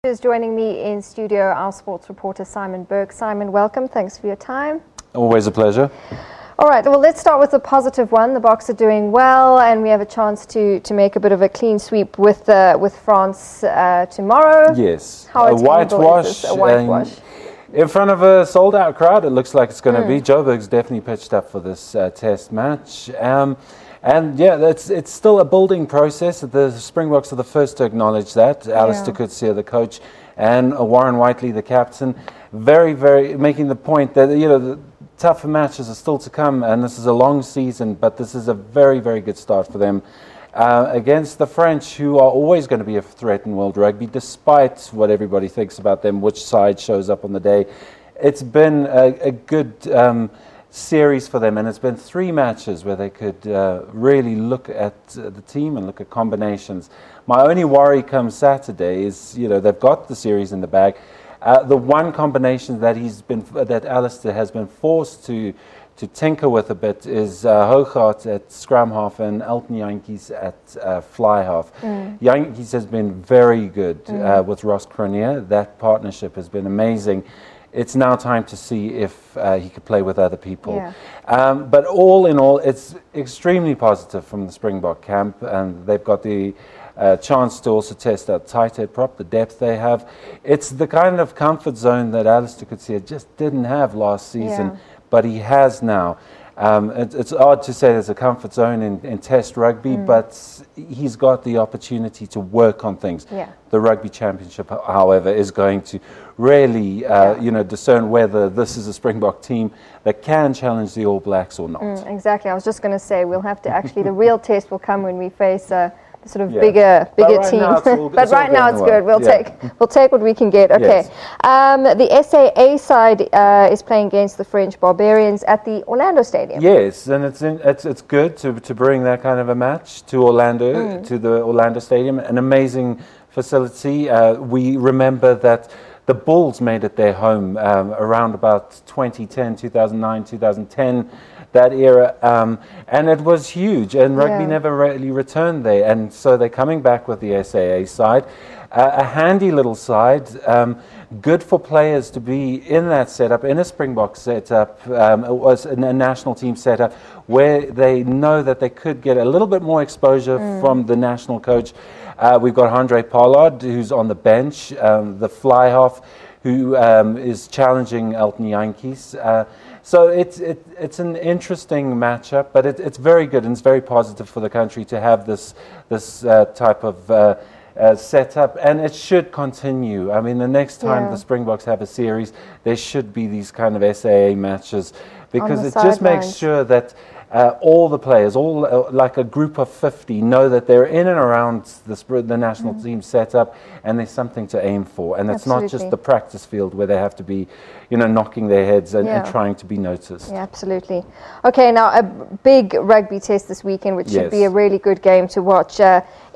Is joining me in studio our sports reporter Simorn Burke. Simon, welcome. Thanks for your time. Always a pleasure. All right, well, let's start with the positive one. The Boks are doing well, and we have a chance to make a bit of a clean sweep with France tomorrow. Yes, How a whitewash. A whitewash. In front of a sold-out crowd, it looks like it's going to be. Joburg's definitely pitched up for this test match. And yeah, it's still a building process. The Springboks are the first to acknowledge that. Alistair Coetzee, the coach, and Warren Whiteley, the captain, very making the point that the tougher matches are still to come, and this is a long season, but this is a very good start for them against the French, who are always going to be a threat in world rugby, despite what everybody thinks about them, which side shows up on the day. It's been a good series for them, and it's been 3 matches where they could really look at the team and look at combinations. My only worry comes Saturday is they've got the series in the bag. The one combination that Alistair has been forced to tinker with a bit is Hoogaard at scrum half and Elton Jantjies at fly half. Jantjies has been very good with Ross Cronje. That partnership has been amazing. It's now time to see if he could play with other people. Yeah. But all in all, it's extremely positive from the Springbok camp, and they've got the chance to also test out tight head prop, the depth they have. It's the kind of comfort zone that Alistair Coetzee just didn't have last season, but he has now. It's odd to say there's a comfort zone in Test rugby, but he's got the opportunity to work on things. The Rugby Championship, however, is going to really discern whether this is a Springbok team that can challenge the All Blacks or not. Exactly. I was just going to say we'll have to actually, the real test will come when we face the sort of bigger team. But right now it's good. We'll take what we can get. Okay. Yes. The SAA side is playing against the French Barbarians at the Orlando Stadium. Yes, and it's good to bring that kind of a match to Orlando, to the Orlando Stadium. An amazing facility. We remember that the Bulls made it their home around about 2010, 2009, 2010. That era, and it was huge, and rugby never really returned there, and so they're coming back with the SAA side, a handy little side, good for players to be in that setup, in a Springbok setup, it was a national team setup, where they know that they could get a little bit more exposure from the national coach. We've got Andre Pollard, who's on the bench, the fly half, who is challenging Elton Jantjies. So it's an interesting matchup, but it's very good, and it's very positive for the country to have this type of setup, and it should continue. I mean, the next time the Springboks have a series, there should be these kind of SAA matches, because it just makes sure that all the players, like a group of 50, know that they're in and around the national team setup, and there's something to aim for. And it's not just the practice field where they have to be, knocking their heads and trying to be noticed. Yeah, absolutely. Okay, now a big rugby test this weekend, which should be a really good game to watch.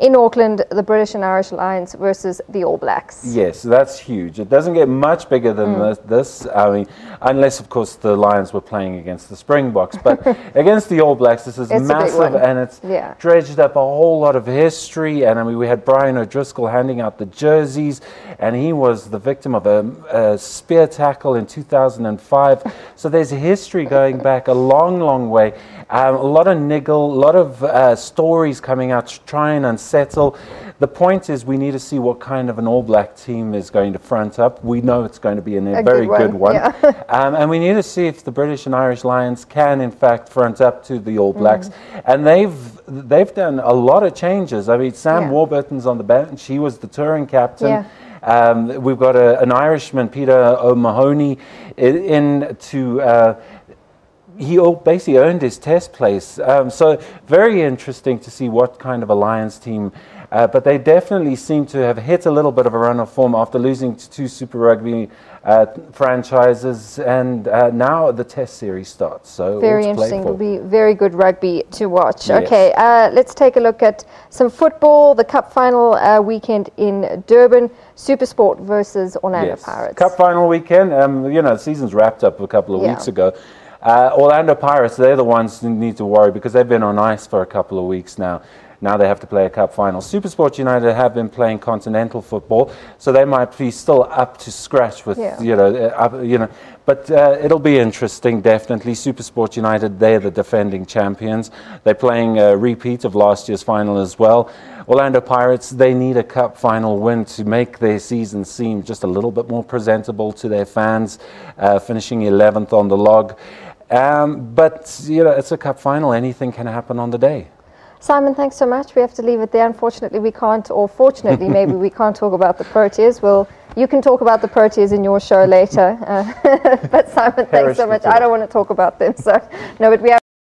In Auckland, the British and Irish Lions versus the All Blacks. Yes, that's huge. It doesn't get much bigger than this. I mean, unless, of course, the Lions were playing against the Springboks. But against the All Blacks, this is massive, and it's dredged up a whole lot of history. And I mean, we had Brian O'Driscoll handing out the jerseys, and he was the victim of a spear tackle in 2005. So there's history going back a long way. A lot of niggle, a lot of stories coming out to try and unsettle. The point is, we need to see what kind of an All Black team is going to front up. We know it's going to be a very good one. And we need to see if the British and Irish Lions can, in fact, front up to the All Blacks. And they've done a lot of changes. I mean, Sam Warburton's on the bench. He was the touring captain. We've got an Irishman, Peter O'Mahony, he basically earned his test place. So very interesting to see what kind of a Lions team. But they definitely seem to have hit a little bit of a run of form after losing to 2 Super Rugby franchises, and now the Test series starts. So very interesting. It'll be very good rugby to watch. Okay, let's take a look at some football. The Cup final weekend in Durban. SuperSport versus Orlando Pirates. Cup final weekend. The season's wrapped up a couple of weeks ago. Orlando Pirates, they're the ones who need to worry, because they've been on ice for a couple of weeks now. Now they have to play a cup final. SuperSport United have been playing continental football, so they might be still up to scratch with, but it'll be interesting, definitely. SuperSport United, they're the defending champions. They're playing a repeat of last year's final as well. Orlando Pirates, they need a cup final win to make their season seem just a little bit more presentable to their fans, finishing 11th on the log. But, it's a cup final. Anything can happen on the day. Simon, thanks so much. We have to leave it there. Unfortunately, we can't, or fortunately, maybe we can't talk about the Proteas. Well, you can talk about the Proteas in your show later. But Simon, thanks so much. I don't want to talk about them. So, no, but we have